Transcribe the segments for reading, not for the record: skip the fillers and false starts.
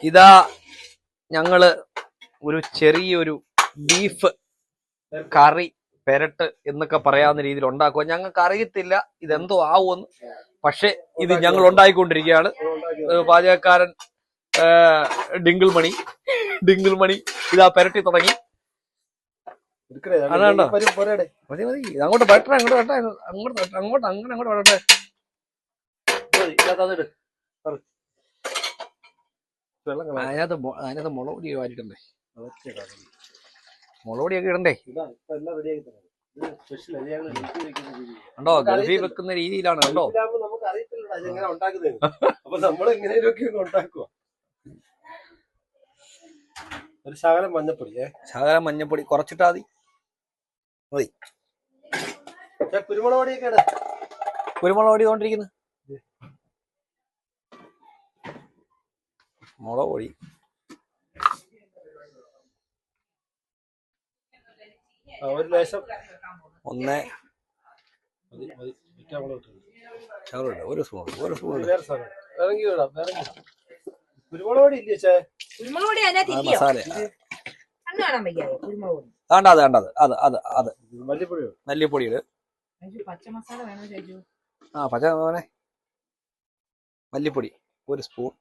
ഇതാ ഞങ്ങള് ഒരു ചെറിയൊരു ബീഫ് കറി പെരട്ട് എന്നൊക്കെ പറയാവുന്ന രീതിയിൽ ഉണ്ടാക്കുക. ഞങ്ങൾക്ക് അറിയത്തില്ല ഇതെന്തോ ആവുമെന്ന്, പക്ഷെ ഇത് ഞങ്ങൾ ഉണ്ടായിക്കൊണ്ടിരിക്കുകയാണ്. പാചകക്കാരൻ ഡിങ്കിൾ മണി ഇതാ പെരട്ടി തുടങ്ങി. അതാണ്ടോ മതി മതി, അങ്ങോട്ട് പെട്ടെ, അങ്ങോട്ട് അങ്ങനെ വരട്ടെ. അതിനകത്ത് മുളക് പൊടി വാരിട്ടണ്ടേ, മുളക് പൊടിയൊക്കെ ഇടണ്ടേ. കണ്ടോ, ഗൾഫിൽ വെക്കുന്ന രീതിയിലാണ്. കണ്ടോ, ഒരു ശകലം മഞ്ഞപ്പൊടി കുറച്ചിട്ടാ മതി. കുരുമുളക് പൊടി കൊണ്ടിരിക്കുന്നു. മുളക് പൊടി ഒരു ലേശം ഒരു സ്പൂൺ കുരുമുളക് പൊടി ഇല്ലേ? മസാല അത് മല്ലിപ്പൊടി ഇട്. മല്ലിപ്പൊടി ഒരു സ്പൂൺ.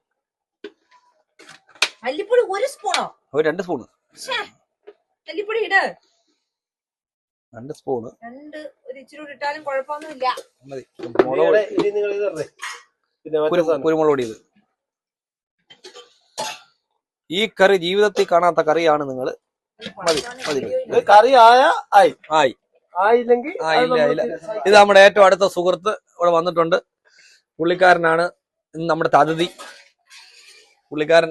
മല്ലിപ്പൊടി ഒരു സ്പൂണോ? ഒരു 2 സ്പൂണ് മല്ലിപ്പൊടി ഇട്. 2 സ്പൂണ്. ഒരു ഇച്ചിരി ഇട്ടാലും കുഴപ്പമൊന്നുമില്ല. കുരുമുളക് പൊടി ഇത്. ഈ കറി ജീവിതത്തിൽ കാണാത്ത കറിയാണ് നിങ്ങൾ. കറി ആയില്ലെങ്കിൽ ഇത് നമ്മുടെ ഏറ്റവും അടുത്ത സുഹൃത്ത് ഇവിടെ വന്നിട്ടുണ്ട്. പുള്ളിക്കാരനാണ് ഇന്ന് നമ്മുടെ അതിഥി. പുള്ളിക്കാരൻ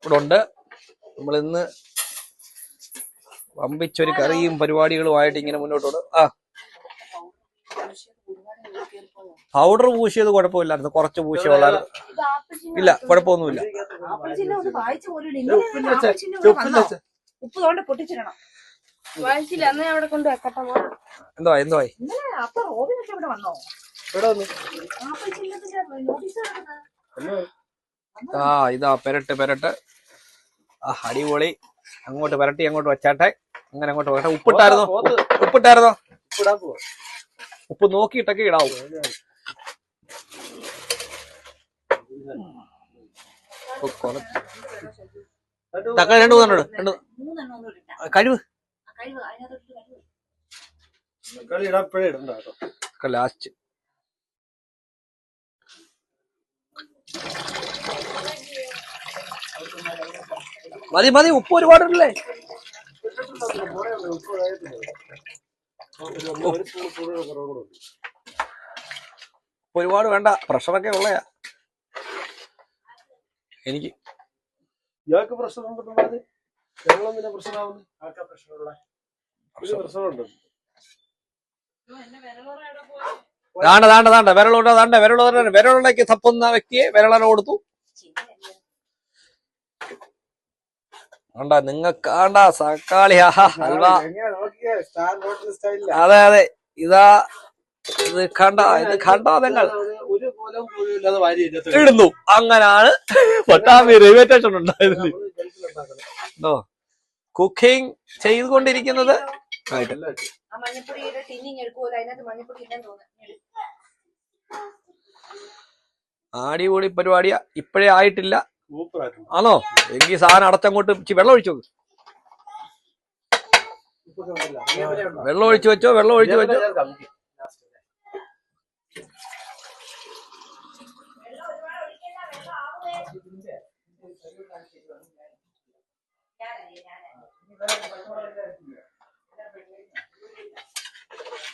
ഇവിടെ ഉണ്ട്. നമ്മൾ ഇന്ന് വമ്പിച്ചൊരു കറിയും പരിപാടികളുമായിട്ട് ഇങ്ങനെ മുന്നോട്ട് പോകും. പൗഡർ പൂശിയത് കുഴപ്പമില്ലായിരുന്നു, കുറച്ച് പൂശിയുള്ളായിരുന്നു. ഇല്ല, കുഴപ്പമൊന്നുമില്ല. എന്തോ ഇതാ പെരട്ട് അടിപൊളി. അങ്ങോട്ട് പെരട്ടി അങ്ങോട്ട് വെച്ചാട്ടെ. അങ്ങനെ അങ്ങോട്ട് പോകട്ടെ. ഉപ്പിട്ടായിരുന്നോ? ഉപ്പ് നോക്കിയിട്ടൊക്കെ ഇടാവൂ. തക്കാളി 2 കഴിവ് ലാസ്റ്റ്. മതി, ഉപ്പ് ഒരുപാടുണ്ടല്ലേ? ഒരുപാട് വേണ്ട, പ്രഷറൊക്കെ ഉള്ളയാ എനിക്ക്. വിരളിലേക്ക് തപ്പുന്ന വ്യക്തിയെ വിരളന കൊടുത്തു. നിങ്ങൾക്ക് സക്കാളി ഹൽവ. അതെ, ഇതാ ഇത് കണ്ടോ നിങ്ങൾ ഇടുന്നു. അങ്ങനാണ് പട്ടാമ്പി റെയിൽവേ സ്റ്റേഷൻ ഉണ്ടായത്. കുക്കിംഗ് ചെയ്തുകൊണ്ടിരിക്കുന്നത് അടിപൊളി പരിപാടിയാ. ഇപ്പഴേ ആയിട്ടില്ല ആണോ? എങ്കിൽ സാധനം അടച്ചങ്ങോട്ട് വെള്ളം ഒഴിച്ചു വെച്ചു. വെള്ളം ഒഴിച്ചു വെച്ചോ.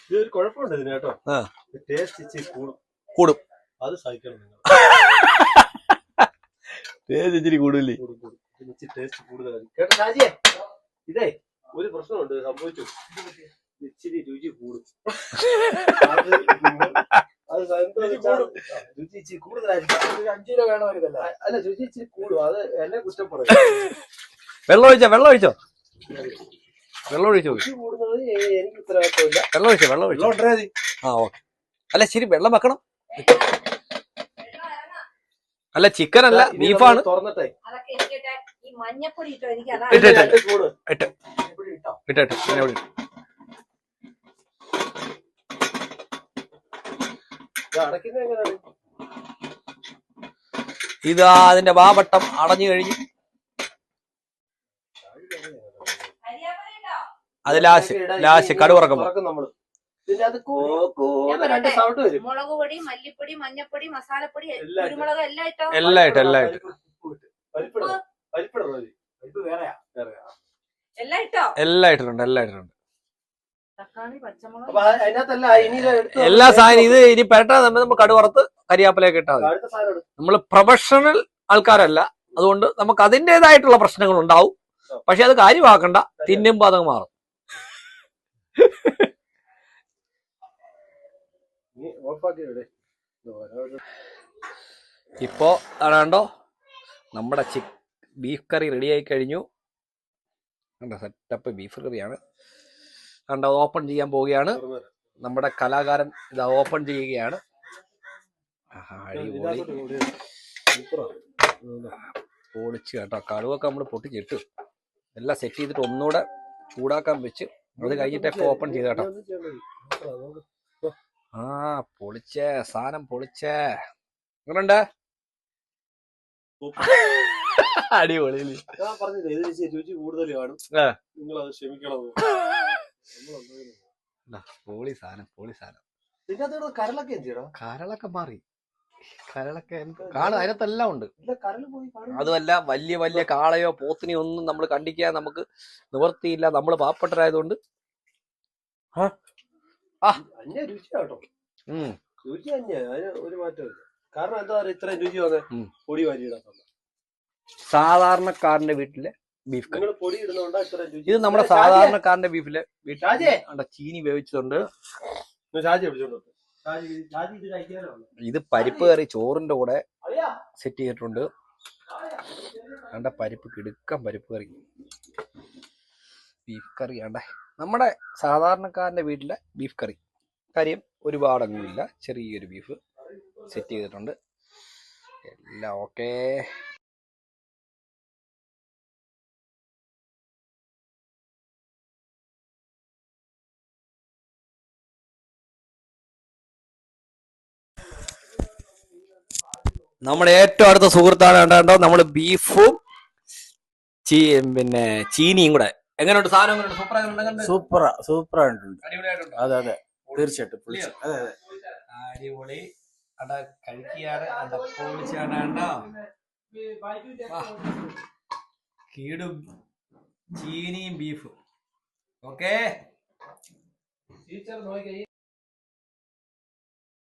ഇതൊരു കുഴപ്പമുണ്ട് ഇതിന് കേട്ടോ. ടേസ്റ്റ് ഇച്ചിരി കൂടും. അത് സഹിക്കണം. ഇച്ചിരി കൂടുതലേ. ടേസ്റ്റ് കൂടുതലാണ് കേട്ടോ ഷാജിയെ. ഇതേ ഒരു പ്രശ്നമുണ്ട്, സംഭവിച്ചു. ഇച്ചിരി രുചി കൂടും. രുചി ഇച്ചിരി കൂടുതലായിരിക്കും. 5 കിലോ വേണമായിരുന്നല്ല. അല്ല, രുചി ഇച്ചിരി കൂടും. അത് എന്നെ കുറ്റം പറയും. വെള്ളം ഒഴിച്ചോ. കൂടുന്നത് എനിക്ക് ഉത്തരവാദിത്തമില്ല. വെള്ളം ഒഴിച്ചോ. ഓക്കെ. അല്ല ശരി, വെള്ളം വെക്കണം. അല്ല ചിക്കൻ അല്ല ഇനി ബീഫാണ്. നമ്മൾ തുറന്നിട്ടേ അതൊക്കെ ഇരിക്കട്ടെ. ഈ മഞ്ഞപ്പൊടി ഇട്ടോ, എനിക്ക് അതാ ഇട്ട്. 2 സ്പൂണ് ഇട്ട് മഞ്ഞപ്പൊടി ഇട്ടോ. ഇട്ട് പിന്നെ ഇവിടെ ഇട്ട്. ഇത് അടയ്ക്കുന്നത് എങ്ങനെയാണ്? ഇതാ അതിന്റെ വാവട്ടം അടഞ്ഞു കഴിഞ്ഞു. കരിയാപ്പല ഇട്ടോ. അത് ലാശ് കടുവറക്കുമ്പോ തുറക്കും നമ്മള്. ഇതിന്റെ അത് കൂന്ന് 2 സൗണ്ട് വരും. മുളക് പൊടി, മല്ലിപ്പൊടി, മഞ്ഞപ്പൊടി, മസാലപ്പൊടി, എല്ലാം ഇട്ട്. കുരുമുളക് എല്ലാം ഇട്ടോ. എല്ലാം ഇട്ട് എല്ലാം ഇട്ട് പരിപ്പിടണോ? പരിപ്പ് വേറെയാ. എല്ലാം ഇട്ടോ. എല്ലാം ഇട്ടിട്ടുണ്ട് എല്ലാം ഇട്ടിട്ടുണ്ട്. തക്കാളി, പച്ചമുളക്. അപ്പൊ അതിനകത്തല്ല ഇനി ഇത് എടുത്ത് എല്ലാ സാധനം ഇത് ഇനി പെരട്ടാൻ നമ്മൾ കടുവറുത്ത് കരിയാപ്പിലേക്ക് ഇട്ടാൽ മതി. അടുത്ത സാധനം എടുത്ത് നമ്മൾ പ്രൊഫഷണൽ ആൾക്കാരല്ല, അതുകൊണ്ട് നമുക്ക് അതിൻ്റെതായിട്ടുള്ള പ്രശ്നങ്ങൾ ഉണ്ടാവും. പക്ഷെ അത് കാര്യമാക്കണ്ട, തിന്നുമ്പോ അതങ്ങ് മാറും. ഓഫാക്കി ഇവിടെ. ഇപ്പോ അതാണ്ടോ നമ്മുടെ ബീഫ് കറി റെഡി ആയി കഴിഞ്ഞു. കണ്ടോ സെറ്റപ്പ് ബീഫ് കറിയാണ്. കണ്ടോ ഓപ്പൺ ചെയ്യാൻ പോവുകയാണ്. നമ്മുടെ കലാകാരൻ ഇതാ ഓപ്പൺ ചെയ്യുകയാണ്. അടിപൊളി പൊളിച്ച് കേട്ടോ. കടുവൊക്കെ നമ്മൾ പൊട്ടിച്ചിട്ടു എല്ലാം സെറ്റ് ചെയ്തിട്ട് ഒന്നുകൂടെ ചൂടാക്കാൻ വെച്ച് അത് കഴിഞ്ഞിട്ട് ഓപ്പൺ ചെയ്ത് കേട്ടോ. ആ പൊളിച്ചേ സാധനം പൊളിച്ചേ. എങ്ങനുണ്ട്? അടിപൊളി. ഞാൻ പറഞ്ഞില്ലേ ഇതിന് രുചി കൂടുതൽ കാണും, നിങ്ങൾ അത് ക്ഷമിക്കണം. പൊളി സാധനം പൊളി സാധനം. ഇതിന്റെ അകത്ത് കരളൊക്കെ എന്തിയടാ? കരളൊക്കെ മാറി. കരളൊക്കെ കാണും, അതിനകത്തെല്ലാം ഉണ്ട്. കരള് പോയി കാണും. അതുമല്ല വലിയ വലിയ കാളയോ പോത്തിനെയോ ഒന്നും നമ്മൾ കണ്ടിക്കാൻ നമുക്ക് നിവർത്തിയില്ല. നമ്മൾ പാവപ്പെട്ടരായതുകൊണ്ട് അന്യ രുചിയാട്ടോ. രുചി അന്യ, അതിന് ഒരു മാറ്റമില്ല. കാരണം എന്താ പറയുക, ഇത്രയും രുചി വന്നേ പൊടി വാരി ഇടാത്ത സാധാരണക്കാരന്റെ വീട്ടിലെ ബീഫ് കറി. നിങ്ങൾ പൊടി ഇടുന്നോണ്ടാ ഇത്രയും രുചി. ഇത് നമ്മുടെ സാധാരണക്കാരന്റെ ബീഫിലെ ചീനി വേവിച്ചതുണ്ട്. ഇത് പരിപ്പ് കറി ചോറിന്റെ കൂടെ സെറ്റ് ചെയ്തിട്ടുണ്ട്. വേണ്ട പരിപ്പ് കിടുക്കം പരിപ്പ് കറി ബീഫ് കറി വേണ്ട നമ്മുടെ സാധാരണക്കാരന്റെ വീട്ടിലെ ബീഫ് കറി. കാര്യം ഒരുപാടൊന്നുമില്ല, ചെറിയൊരു ബീഫ് സെറ്റ് ചെയ്തിട്ടുണ്ട്. എല്ലാം ഓക്കേ. നമ്മുടെ ഏറ്റവും അടുത്ത സുഹൃത്താണ് കണ്ടോ നമ്മൾ ബീഫും പിന്നെ ചീനിയും കൂടെ. എങ്ങനെയുണ്ട് സാധനം? സൂപ്പറായിട്ടുണ്ട്. അതെ അതെ തീർച്ചയായിട്ടും. അടിപൊളി. കഴിക്കുകയാണ് കീടും ചീനിയും ബീഫും. ഓക്കേ.